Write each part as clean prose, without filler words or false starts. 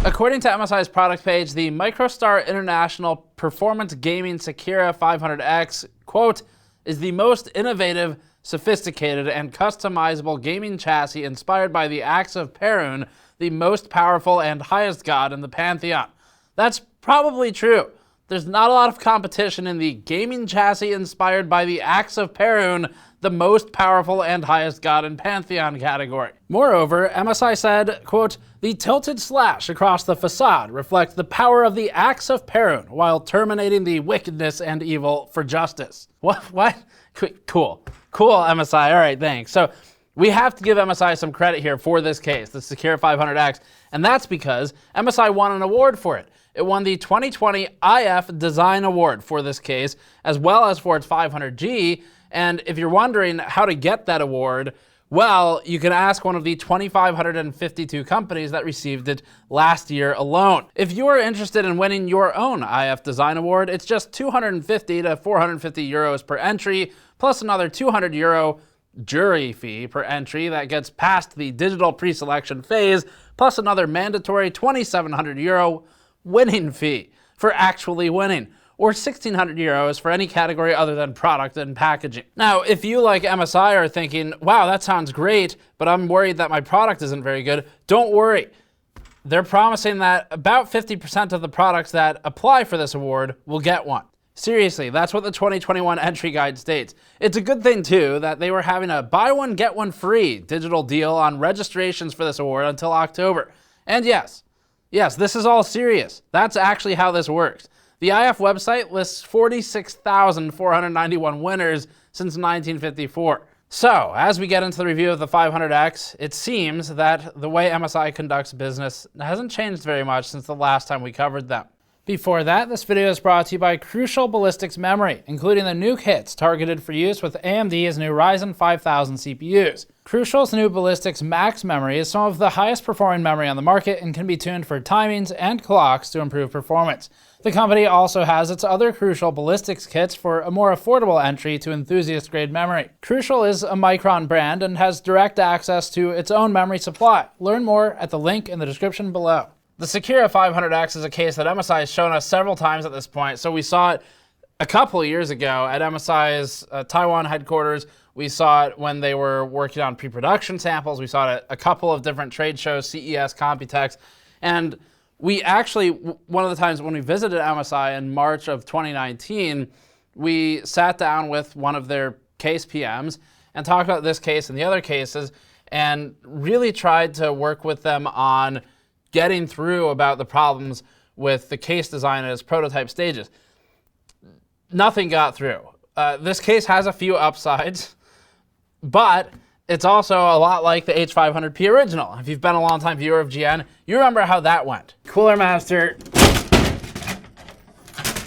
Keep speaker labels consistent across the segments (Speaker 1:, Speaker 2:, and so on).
Speaker 1: According to MSI's product page, the MicroStar International Performance Gaming Sekira 500X, quote, is the most innovative, sophisticated, and customizable gaming chassis inspired by the axe of Perun, the most powerful and highest god in the pantheon. That's probably true. There's not a lot of competition in the gaming chassis inspired by the axe of Perun, the most powerful and highest god in pantheon category. Moreover, MSI said, quote, the tilted slash across the facade reflects the power of the axe of Perun while terminating the wickedness and evil for justice. What? Cool, MSI, all right, thanks. So we have to give MSI some credit here for this case, the Sekira 500X, and that's because MSI won an award for it. It won the 2020 IF Design Award for this case, as well as for its 500G. And if you're wondering how to get that award, well, you can ask one of the 2,552 companies that received it last year alone. If you are interested in winning your own IF Design Award, it's just 250 to 450 euros per entry, plus another 200 euro jury fee per entry that gets past the digital pre-selection phase, plus another mandatory 2,700 euro winning fee for actually winning, or 1,600 euros for any category other than product and packaging. Now, if you, like MSI, are thinking, wow, that sounds great, but I'm worried that my product isn't very good, don't worry. They're promising that about 50% of the products that apply for this award will get one. Seriously, that's what the 2021 entry guide states. It's a good thing, too, that they were having a buy one, get one free digital deal on registrations for this award until October. And yes, this is all serious. That's actually how this works. The IF website lists 46,491 winners since 1954. So, as we get into the review of the 500X, it seems that the way MSI conducts business hasn't changed very much since the last time we covered them. Before that, this video is brought to you by Crucial Ballistics Memory, including the nuke hits targeted for use with AMD's new Ryzen 5000 CPUs. Crucial's new Ballistics Max memory is some of the highest performing memory on the market and can be tuned for timings and clocks to improve performance. The company also has its other Crucial Ballistics kits for a more affordable entry to enthusiast-grade memory. Crucial is a Micron brand and has direct access to its own memory supply. Learn more at the link in the description below. The Sekira 500X is a case that MSI has shown us several times at this point. So we saw it a couple of years ago at MSI's Taiwan headquarters. We saw it when they were working on pre-production samples. We saw it at a couple of different trade shows, CES, Computex. And we actually, one of the times when we visited MSI in March of 2019, we sat down with one of their case PMs and talked about this case and the other cases and really tried to work with them on getting through about the problems with the case design at its prototype stages. Nothing got through. This case has a few upsides, but it's also a lot like the H500P original. If you've been a long time viewer of GN, you remember how that went. Cooler Master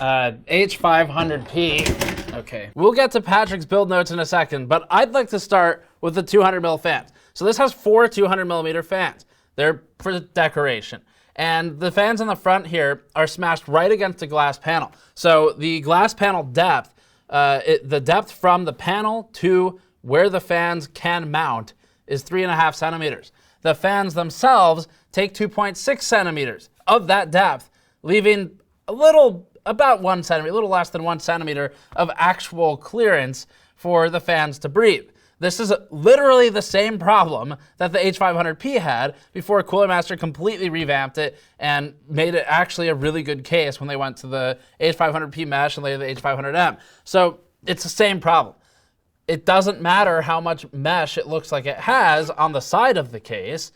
Speaker 1: H500P. Okay, we'll get to Patrick's build notes in a second, but I'd like to start with the 200mm fans. So this has 4 200mm fans. They're for decoration. And the fans on the front here are smashed right against the glass panel. So the glass panel depth, the depth from the panel to where the fans can mount is 3.5 centimeters. The fans themselves take 2.6 centimeters of that depth, leaving about 1 centimeter, a little less than 1 centimeter of actual clearance for the fans to breathe. This is literally the same problem that the H500P had before Cooler Master completely revamped it and made it actually a really good case when they went to the H500P mesh and later the H500M. So it's the same problem. It doesn't matter how much mesh it looks like it has on the side of the case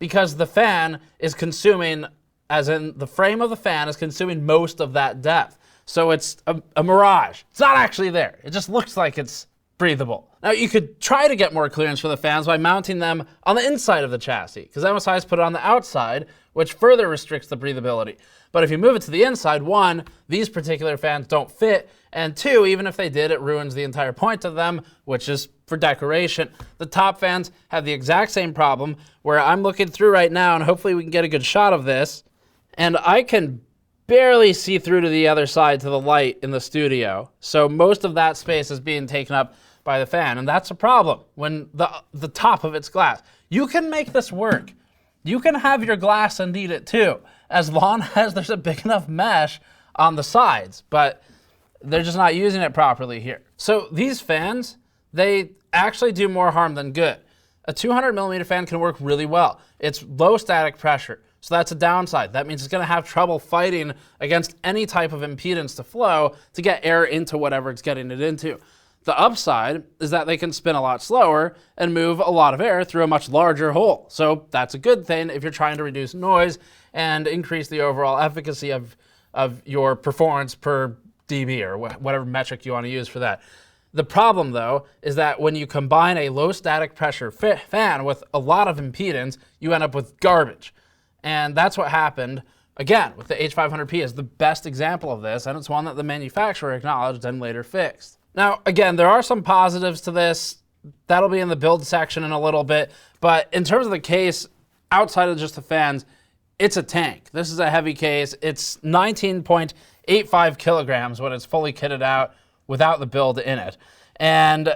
Speaker 1: because the fan is consuming, as in the frame of the fan is consuming most of that depth. So it's a mirage. It's not actually there. It just looks like it's breathable. Now you could try to get more clearance for the fans by mounting them on the inside of the chassis, because MSI has put it on the outside, which further restricts the breathability. But if you move it to the inside, 1, these particular fans don't fit, and 2, even if they did, it ruins the entire point of them, which is for decoration. The top fans have the exact same problem, where I'm looking through right now, and hopefully we can get a good shot of this, and I can barely see through to the other side to the light in the studio. So most of that space is being taken up by the fan, and that's a problem when the top of it's glass. You can make this work. you can have your glass and eat it too, as long as there's a big enough mesh on the sides, but they're just not using it properly here. So these fans, they actually do more harm than good. A 200mm fan can work really well. It's low static pressure, so that's a downside. That means it's gonna have trouble fighting against any type of impedance to flow to get air into whatever it's getting it into. The upside is that they can spin a lot slower and move a lot of air through a much larger hole. So that's a good thing if you're trying to reduce noise and increase the overall efficacy of your performance per dB or whatever metric you want to use for that. The problem, though, is that when you combine a low static pressure fan with a lot of impedance, you end up with garbage. And that's what happened, again, with the H500P is the best example of this, and it's one that the manufacturer acknowledged and later fixed. Now, again, there are some positives to this. That'll be in the build section in a little bit. But in terms of the case, outside of just the fans, it's a tank. This is a heavy case. It's 19.85 kilograms when it's fully kitted out without the build in it. And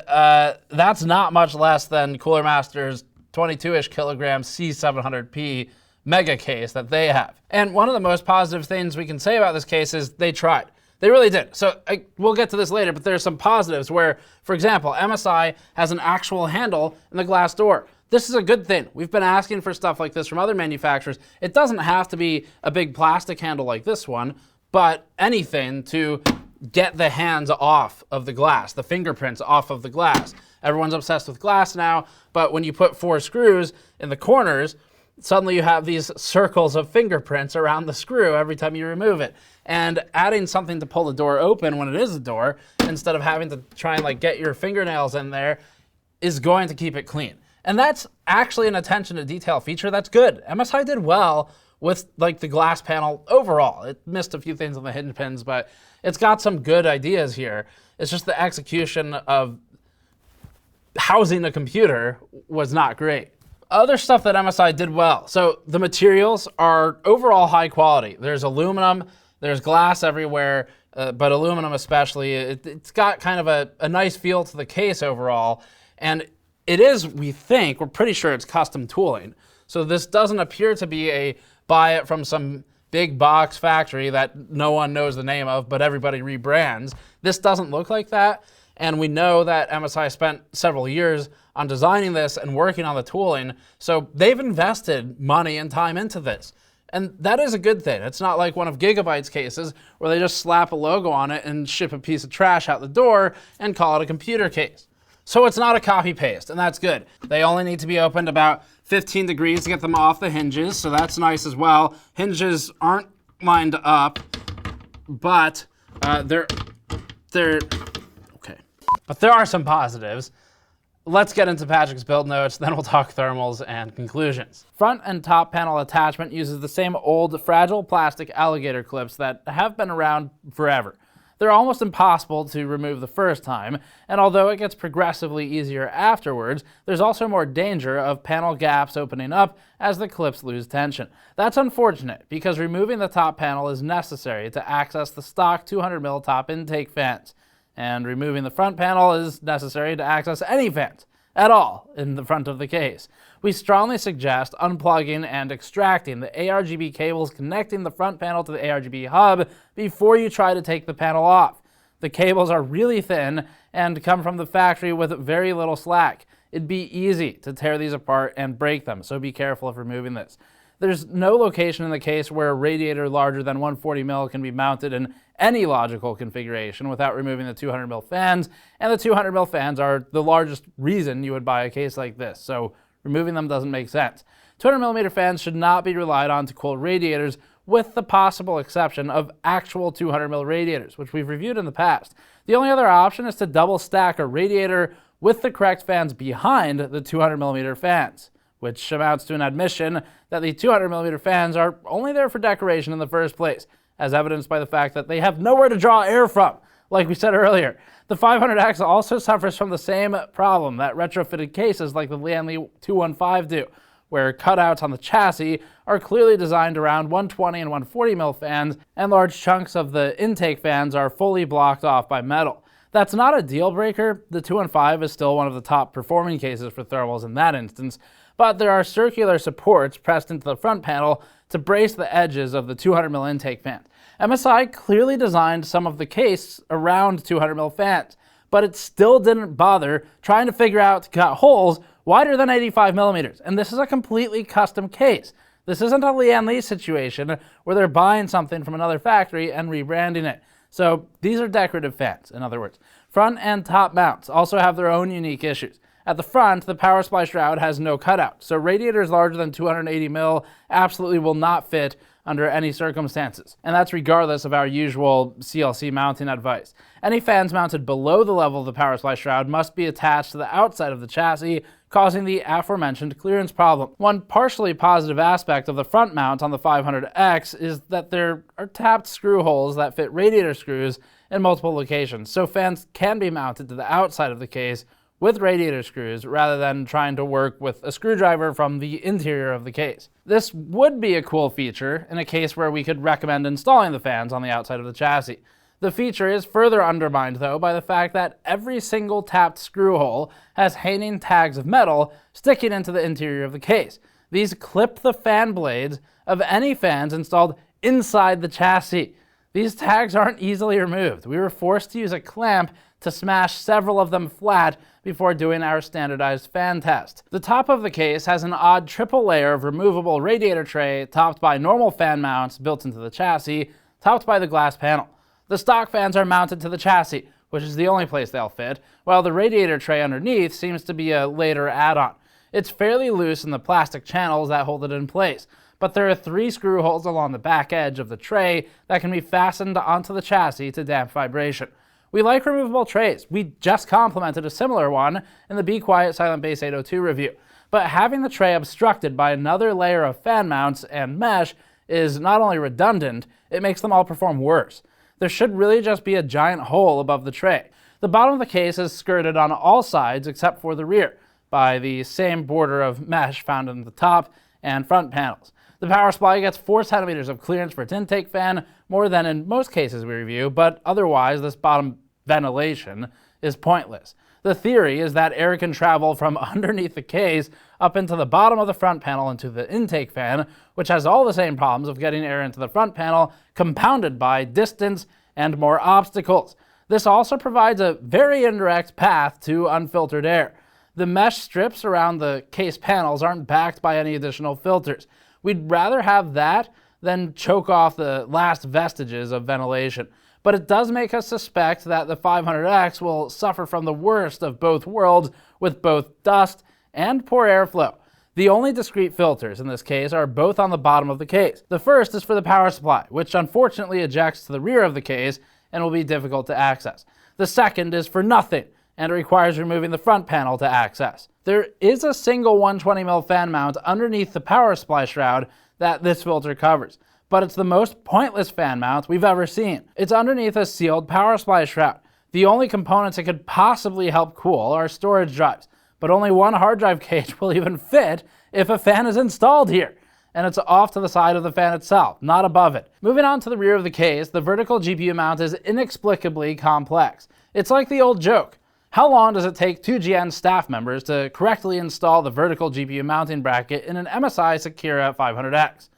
Speaker 1: that's not much less than Cooler Master's 22-ish kilogram C700P mega case that they have. And one of the most positive things we can say about this case is they tried. They really did. So we'll get to this later, but there's some positives where, for example, MSI has an actual handle in the glass door. This is a good thing. We've been asking for stuff like this from other manufacturers. It doesn't have to be a big plastic handle like this one, but anything to get the hands off of the glass, the fingerprints off of the glass. Everyone's obsessed with glass now, but when you put 4 screws in the corners, suddenly you have these circles of fingerprints around the screw every time you remove it. And adding something to pull the door open when it is a door, instead of having to try and get your fingernails in there, is going to keep it clean. And that's actually an attention to detail feature that's good. MSI did well with the glass panel overall. It missed a few things on the hinge pins, but it's got some good ideas here. It's just the execution of housing a computer was not great. Other stuff that MSI did well. So the materials are overall high quality. There's aluminum, there's glass everywhere, but aluminum especially. It's got kind of a nice feel to the case overall. And it is, we think, we're pretty sure it's custom tooling. So this doesn't appear to be a buy it from some big box factory that no one knows the name of, but everybody rebrands. This doesn't look like that. And we know that MSI spent several years on designing this and working on the tooling. So they've invested money and time into this. And that is a good thing. It's not like one of Gigabyte's cases where they just slap a logo on it and ship a piece of trash out the door and call it a computer case. So it's not a copy paste, and that's good. They only need to be opened about 15 degrees to get them off the hinges, so that's nice as well. Hinges aren't lined up, but they're okay. But there are some positives. Let's get into Patrick's build notes, then we'll talk thermals and conclusions. Front and top panel attachment uses the same old fragile plastic alligator clips that have been around forever. They're almost impossible to remove the first time, and although it gets progressively easier afterwards, there's also more danger of panel gaps opening up as the clips lose tension. That's unfortunate, because removing the top panel is necessary to access the stock 200mm top intake fans, and removing the front panel is necessary to access any fans at all in the front of the case. We strongly suggest unplugging and extracting the ARGB cables connecting the front panel to the ARGB hub before you try to take the panel off. The cables are really thin and come from the factory with very little slack. It'd be easy to tear these apart and break them, so be careful of removing this. There's no location in the case where a radiator larger than 140mm can be mounted in any logical configuration without removing the 200mm fans, and the 200mm fans are the largest reason you would buy a case like this, so removing them doesn't make sense. 200mm fans should not be relied on to cool radiators, with the possible exception of actual 200mm radiators, which we've reviewed in the past. The only other option is to double stack a radiator with the correct fans behind the 200mm fans, which amounts to an admission that the 200mm fans are only there for decoration in the first place, as evidenced by the fact that they have nowhere to draw air from, like we said earlier. The 500X also suffers from the same problem that retrofitted cases like the Lianli 215 do, where cutouts on the chassis are clearly designed around 120 and 140mm fans, and large chunks of the intake fans are fully blocked off by metal. That's not a deal breaker. The 215 is still one of the top performing cases for thermals in that instance, but there are circular supports pressed into the front panel to brace the edges of the 200mm intake fans. MSI clearly designed some of the case around 200mm fans, but it still didn't bother trying to figure out to cut holes wider than 85mm, and this is a completely custom case. This isn't a Lian Li situation where they're buying something from another factory and rebranding it. So these are decorative fans, in other words. Front and top mounts also have their own unique issues. At the front, the power supply shroud has no cutout, so radiators larger than 280mm absolutely will not fit under any circumstances, and that's regardless of our usual CLC mounting advice. Any fans mounted below the level of the power supply shroud must be attached to the outside of the chassis, causing the aforementioned clearance problem. One partially positive aspect of the front mount on the 500X is that there are tapped screw holes that fit radiator screws in multiple locations, so fans can be mounted to the outside of the case with radiator screws rather than trying to work with a screwdriver from the interior of the case. This would be a cool feature in a case where we could recommend installing the fans on the outside of the chassis. The feature is further undermined, though, by the fact that every single tapped screw hole has hanging tags of metal sticking into the interior of the case. These clip the fan blades of any fans installed inside the chassis. These tags aren't easily removed. We were forced to use a clamp to smash several of them flat before doing our standardized fan test. The top of the case has an odd triple layer of removable radiator tray topped by normal fan mounts built into the chassis, topped by the glass panel. The stock fans are mounted to the chassis, which is the only place they'll fit, while the radiator tray underneath seems to be a later add-on. It's fairly loose in the plastic channels that hold it in place, but there are 3 screw holes along the back edge of the tray that can be fastened onto the chassis to damp vibration. We like removable trays. We just complimented a similar one in the Be Quiet Silent Bass 802 review. But having the tray obstructed by another layer of fan mounts and mesh is not only redundant, it makes them all perform worse. There should really just be a giant hole above the tray. The bottom of the case is skirted on all sides except for the rear by the same border of mesh found in the top and front panels. The power supply gets 4 centimeters of clearance for its intake fan, more than in most cases we review, but otherwise this bottom ventilation is pointless. The theory is that air can travel from underneath the case up into the bottom of the front panel into the intake fan, which has all the same problems of getting air into the front panel, compounded by distance and more obstacles. This also provides a very indirect path to unfiltered air. The mesh strips around the case panels aren't backed by any additional filters. We'd rather have that than choke off the last vestiges of ventilation. But it does make us suspect that the 500X will suffer from the worst of both worlds with both dust and poor airflow. The only discrete filters in this case are both on the bottom of the case. The first is for the power supply, which unfortunately ejects to the rear of the case and will be difficult to access. The second is for nothing, and it requires removing the front panel to access. There is a single 120mm fan mount underneath the power supply shroud that this filter covers, but it's the most pointless fan mount we've ever seen. It's underneath a sealed power supply shroud. The only components it could possibly help cool are storage drives, but only one hard drive cage will even fit if a fan is installed here, and it's off to the side of the fan itself, not above it. Moving on to the rear of the case, the vertical GPU mount is inexplicably complex. It's like the old joke. How long does it take 2GN staff members to correctly install the vertical GPU mounting bracket in an MSI Sekira 500X?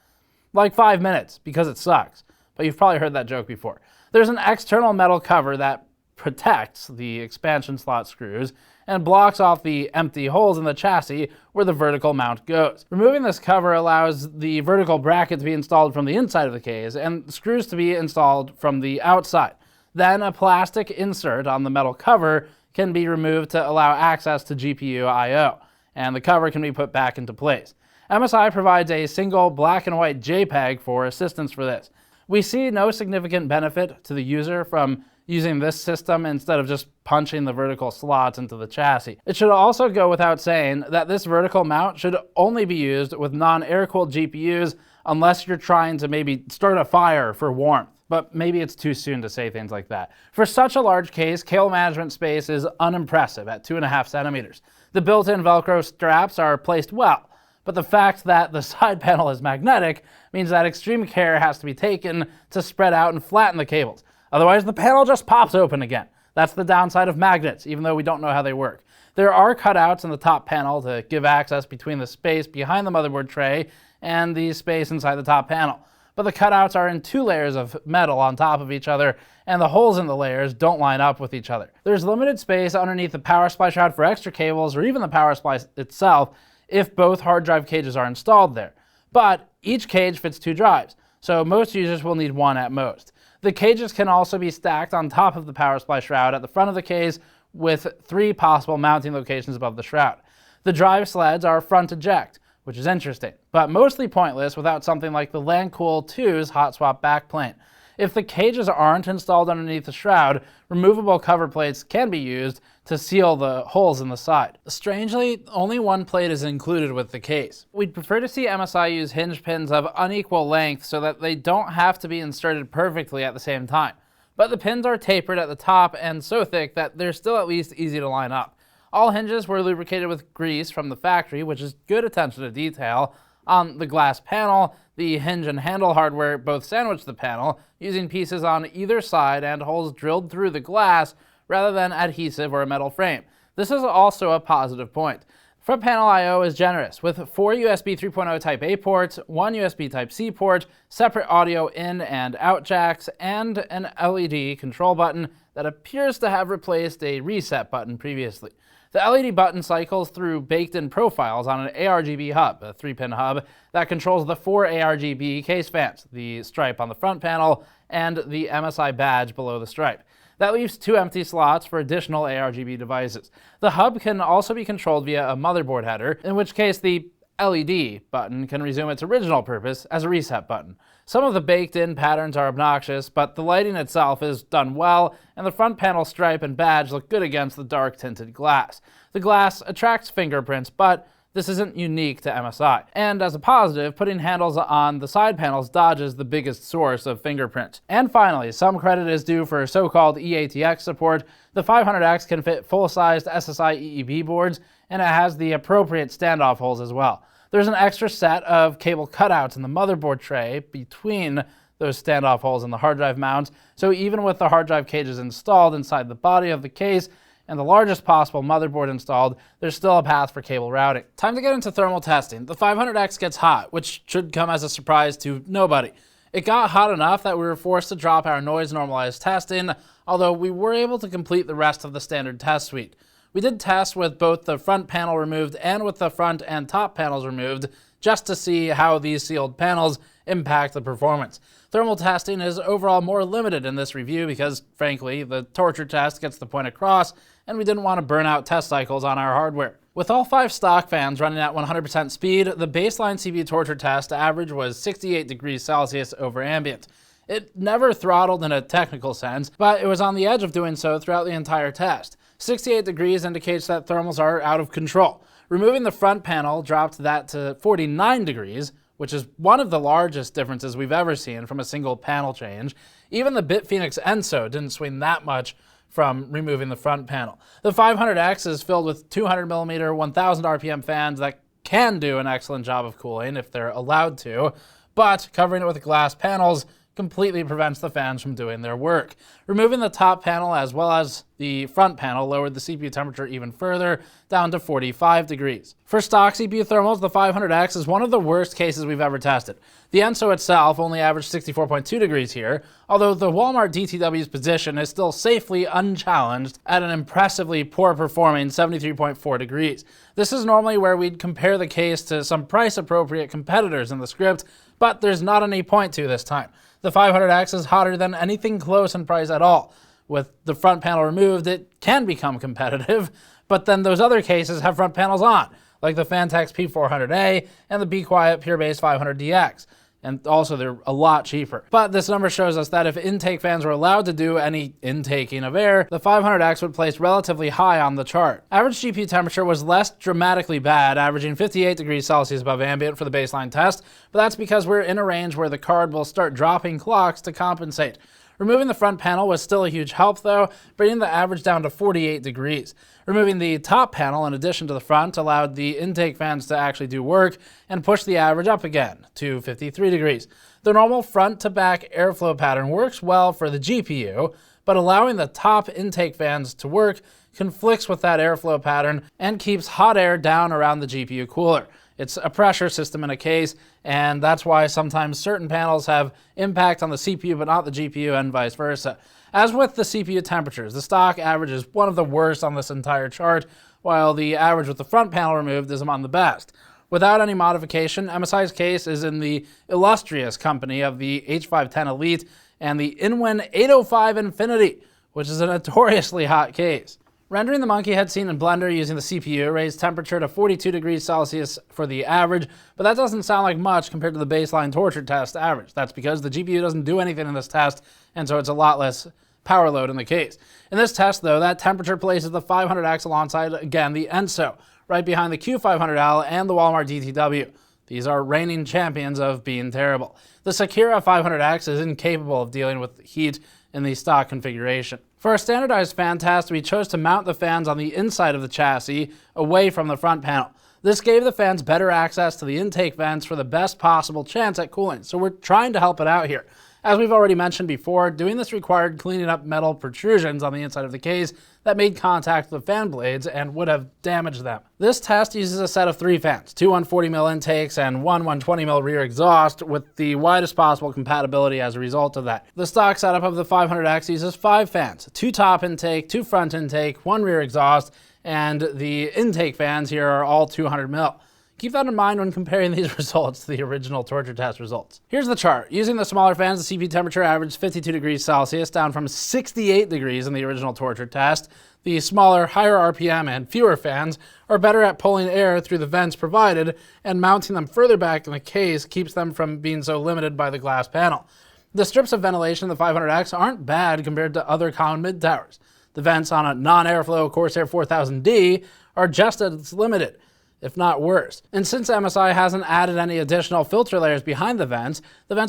Speaker 1: Like 5 minutes, because it sucks. But you've probably heard that joke before. There's an external metal cover that protects the expansion slot screws and blocks off the empty holes in the chassis where the vertical mount goes. Removing this cover allows the vertical bracket to be installed from the inside of the case and screws to be installed from the outside. Then a plastic insert on the metal cover can be removed to allow access to GPU I/O, and the cover can be put back into place. MSI provides a single black and white JPEG for assistance for this. We see no significant benefit to the user from using this system instead of just punching the vertical slots into the chassis. It should also go without saying that this vertical mount should only be used with non-air-cooled GPUs unless you're trying to maybe start a fire for warmth. But maybe it's too soon to say things like that. For such a large case, cable management space is unimpressive at 2.5 centimeters. The built-in Velcro straps are placed well, but the fact that the side panel is magnetic means that extreme care has to be taken to spread out and flatten the cables. Otherwise, the panel just pops open again. That's the downside of magnets, even though we don't know how they work. There are cutouts in the top panel to give access between the space behind the motherboard tray and the space inside the top panel. But the cutouts are in 2 layers of metal on top of each other, and the holes in the layers don't line up with each other. There's limited space underneath the power supply shroud for extra cables or even the power supply itself if both hard drive cages are installed there. But each cage fits 2 drives, so most users will need 1 at most. The cages can also be stacked on top of the power supply shroud at the front of the case with 3 possible mounting locations above the shroud. The drive sleds are front eject, which is interesting, but mostly pointless without something like the LANCool 2's hot swap backplane. If the cages aren't installed underneath the shroud, removable cover plates can be used to seal the holes in the side. Strangely, only 1 plate is included with the case. We'd prefer to see MSI use hinge pins of unequal length so that they don't have to be inserted perfectly at the same time. But the pins are tapered at the top and so thick that they're still at least easy to line up. All hinges were lubricated with grease from the factory, which is good attention to detail. On the glass panel, the hinge and handle hardware both sandwich the panel, using pieces on either side and holes drilled through the glass rather than adhesive or a metal frame. This is also a positive point. Front panel I/O is generous, with 4 USB 3.0 Type A ports, 1 USB Type C port, separate audio in and out jacks, and an LED control button that appears to have replaced a reset button previously. The LED button cycles through baked-in profiles on an ARGB hub, a 3-pin hub, that controls the 4 ARGB case fans, the stripe on the front panel, and the MSI badge below the stripe. That leaves 2 empty slots for additional ARGB devices. The hub can also be controlled via a motherboard header, in which case the LED button can resume its original purpose as a reset button. Some of the baked-in patterns are obnoxious, but the lighting itself is done well, and the front panel stripe and badge look good against the dark tinted glass. The glass attracts fingerprints, but this isn't unique to MSI. And as a positive, putting handles on the side panels dodges the biggest source of fingerprint. And finally, some credit is due for so-called E-ATX support. The 500X can fit full-sized SSI EEB boards, and it has the appropriate standoff holes as well. There's an extra set of cable cutouts in the motherboard tray between those standoff holes in the hard drive mounts, so even with the hard drive cages installed inside the body of the case and the largest possible motherboard installed, there's still a path for cable routing. Time to get into thermal testing. The 500X gets hot, which should come as a surprise to nobody. It got hot enough that we were forced to drop our noise normalized testing, although we were able to complete the rest of the standard test suite. We did tests with both the front panel removed and with the front and top panels removed, just to see how these sealed panels impact the performance. Thermal testing is overall more limited in this review because, frankly, the torture test gets the point across, and we didn't want to burn out test cycles on our hardware. With all 5 stock fans running at 100% speed, the baseline CPU torture test average was 68 degrees Celsius over ambient. It never throttled in a technical sense, but it was on the edge of doing so throughout the entire test. 68 degrees indicates that thermals are out of control. Removing the front panel dropped that to 49 degrees, which is one of the largest differences we've ever seen from a single panel change. Even the BitPhoenix Enso didn't swing that much from removing the front panel. The 500X is filled with 200mm 1000 RPM fans that can do an excellent job of cooling if they're allowed to, but covering it with glass panels completely prevents the fans from doing their work. Removing the top panel as well as the front panel lowered the CPU temperature even further, down to 45 degrees. For stock CPU thermals, the 500X is one of the worst cases we've ever tested. The Enso itself only averaged 64.2 degrees here, although the Walmart DTW's position is still safely unchallenged at an impressively poor performing 73.4 degrees. This is normally where we'd compare the case to some price-appropriate competitors in the script, but there's not any point to this time. The 500X is hotter than anything close in price at all. With the front panel removed, it can become competitive, but then those other cases have front panels on, like the Fantex P400A and the Be Quiet PureBase 500DX. And also they're a lot cheaper. But this number shows us that if intake fans were allowed to do any intaking of air, the 500X would place relatively high on the chart. Average GPU temperature was less dramatically bad, averaging 58 degrees Celsius above ambient for the baseline test, but that's because we're in a range where the card will start dropping clocks to compensate. Removing the front panel was still a huge help though, bringing the average down to 48 degrees. Removing the top panel in addition to the front allowed the intake fans to actually do work and push the average up again to 53 degrees. The normal front to back airflow pattern works well for the GPU, but allowing the top intake fans to work conflicts with that airflow pattern and keeps hot air down around the GPU cooler. It's a pressure system in a case, and that's why sometimes certain panels have impact on the CPU but not the GPU, and vice versa. As with the CPU temperatures, the stock average is one of the worst on this entire chart, while the average with the front panel removed is among the best. Without any modification, MSI's case is in the illustrious company of the H510 Elite and the Inwin 805 Infinity, which is a notoriously hot case. Rendering the monkey head scene in Blender using the CPU raised temperature to 42 degrees Celsius for the average, but that doesn't sound like much compared to the baseline torture test average. That's because the GPU doesn't do anything in this test, and so it's a lot less power load in the case. In this test, though, that temperature places the 500X alongside, again, the ENSO, right behind the Q500L and the Walmart DTW. These are reigning champions of being terrible. The Sekira 500X is incapable of dealing with heat in the stock configuration. For our standardized fan test, we chose to mount the fans on the inside of the chassis, away from the front panel. This gave the fans better access to the intake vents for the best possible chance at cooling, so we're trying to help it out here. As we've already mentioned before, doing this required cleaning up metal protrusions on the inside of the case that made contact with the fan blades and would have damaged them. This test uses a set of 3 fans, 2 140mm intakes and 1 120mm rear exhaust, with the widest possible compatibility as a result of that. The stock setup of the 500X uses 5 fans, 2 top intake, 2 front intake, 1 rear exhaust, and the intake fans here are all 200mm. Keep that in mind when comparing these results to the original torture test results. Here's the chart. Using the smaller fans, the CPU temperature averaged 52 degrees Celsius, down from 68 degrees in the original torture test. The smaller, higher RPM and fewer fans are better at pulling air through the vents provided, and mounting them further back in the case keeps them from being so limited by the glass panel. The strips of ventilation in the 500X aren't bad compared to other common mid-towers. The vents on a non-airflow Corsair 4000D are just as limited, if not worse. And since MSI hasn't added any additional filter layers behind the vents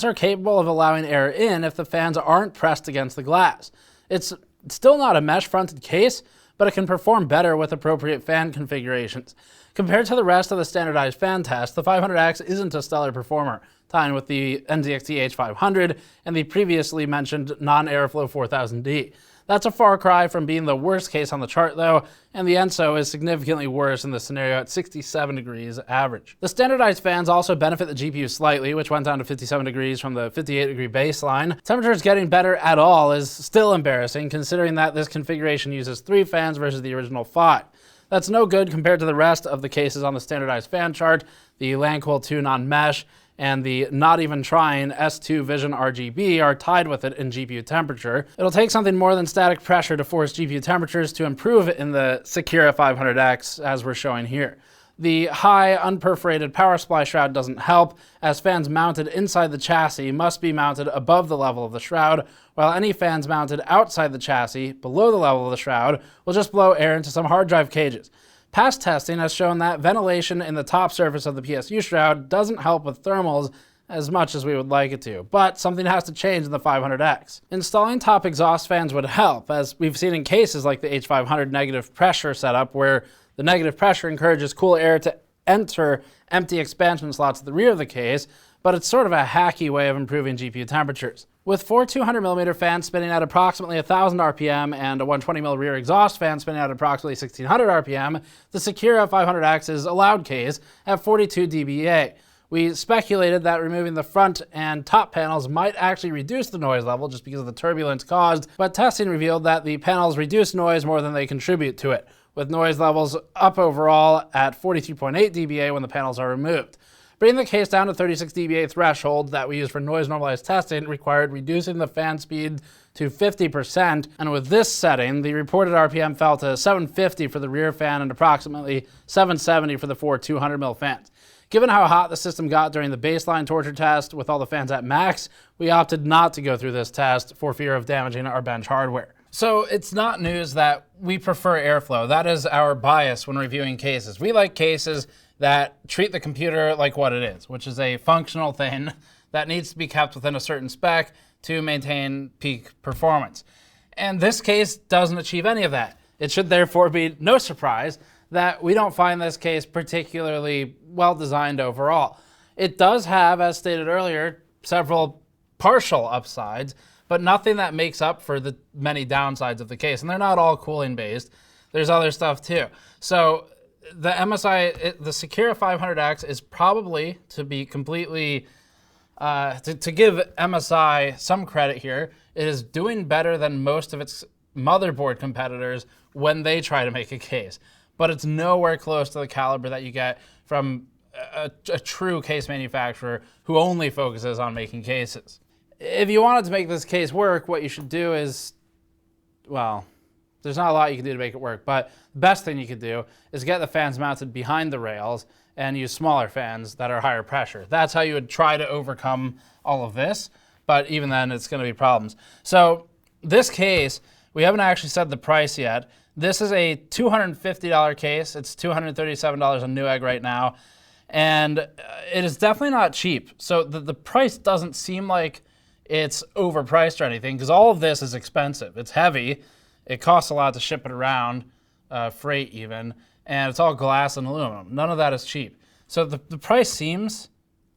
Speaker 1: are capable of allowing air in if the fans aren't pressed against the glass. It's still not a mesh-fronted case, but it can perform better with appropriate fan configurations. Compared to the rest of the standardized fan test, the 500X isn't a stellar performer, tying with the NZXT H500 and the previously mentioned non-airflow 4000D. That's a far cry from being the worst case on the chart, though, and the ENSO is significantly worse in this scenario at 67 degrees average. The standardized fans also benefit the GPU slightly, which went down to 57 degrees from the 58 degree baseline. Temperatures getting better at all is still embarrassing, considering that this configuration uses 3 fans versus the original 5. That's no good compared to the rest of the cases on the standardized fan chart, the LANCOOL 2 non-mesh, and the not even trying S2 Vision RGB are tied with it in GPU temperature. It'll take something more than static pressure to force GPU temperatures to improve in the Sekira 500X, as we're showing here. The high unperforated power supply shroud doesn't help, as fans mounted inside the chassis must be mounted above the level of the shroud, while any fans mounted outside the chassis, below the level of the shroud, will just blow air into some hard drive cages. Past testing has shown that ventilation in the top surface of the PSU shroud doesn't help with thermals as much as we would like it to, but something has to change in the 500X. Installing top exhaust fans would help, as we've seen in cases like the H500 negative pressure setup, where the negative pressure encourages cool air to enter empty expansion slots at the rear of the case, but it's sort of a hacky way of improving GPU temperatures. With 4 200mm fans spinning at approximately 1,000 RPM and a 120mm rear exhaust fan spinning at approximately 1,600 RPM, the Sekira 500X is a loud case at 42 dBA. We speculated that removing the front and top panels might actually reduce the noise level just because of the turbulence caused, but testing revealed that the panels reduce noise more than they contribute to it, with noise levels up overall at 43.8 dBA when the panels are removed. Bringing the case down to 36 dBA threshold that we use for noise normalized testing required reducing the fan speed to 50%, and with this setting, the reported RPM fell to 750 for the rear fan and approximately 770 for the 4 200mm fans. Given how hot the system got during the baseline torture test with all the fans at max, we opted not to go through this test for fear of damaging our bench hardware. So it's not news that we prefer airflow. That is our bias when reviewing cases. We like cases that treat the computer like what it is, which is a functional thing that needs to be kept within a certain spec to maintain peak performance. And this case doesn't achieve any of that. It should therefore be no surprise that we don't find this case particularly well designed overall. It does have, as stated earlier, several partial upsides, but nothing that makes up for the many downsides of the case, and they're not all cooling based. there's other stuff too. So the MSI, the Sekira 500X is probably, to be completely, to give MSI some credit here, it is doing better than most of its motherboard competitors when they try to make a case. But it's nowhere close to the caliber that you get from a true case manufacturer who only focuses on making cases. If you wanted to make this case work, what you should do is, well, there's not a lot you can do to make it work, but the best thing you could do is get the fans mounted behind the rails and use smaller fans that are higher pressure. That's how you would try to overcome all of this, but even then it's going to be problems. So this case, we haven't actually said the price yet. This is a $250 case. It's $237 on Newegg right now. And it is definitely not cheap. So the price doesn't seem like it's overpriced or anything, because all of this is expensive. It's heavy. It costs a lot to ship it around, freight even, and it's all glass and aluminum. None of that is cheap. So the price seems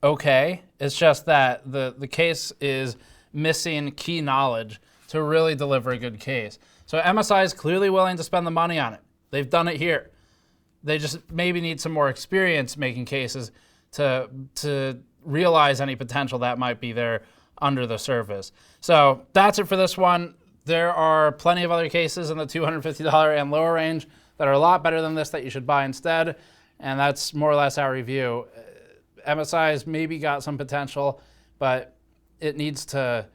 Speaker 1: okay. It's just that the case is missing key knowledge to really deliver a good case. So MSI is clearly willing to spend the money on it. They've done it here. They just maybe need some more experience making cases to realize any potential that might be there under the surface. So that's it for this one. There are plenty of other cases in the $250 and lower range that are a lot better than this that you should buy instead. And that's more or less our review. MSI's maybe got some potential, but it needs to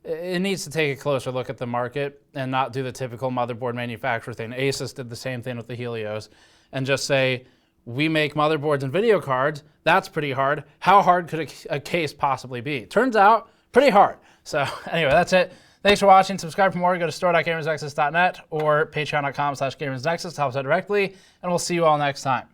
Speaker 1: take a closer look at the market and not do the typical motherboard manufacturer thing. Asus did the same thing with the Helios and just say, we make motherboards and video cards. That's pretty hard. How hard could a case possibly be? Turns out, pretty hard. So anyway, that's it. Thanks for watching. Subscribe for more. Go to store.gamersnexus.net or patreon.com/gamersnexus to help us out directly. And we'll see you all next time.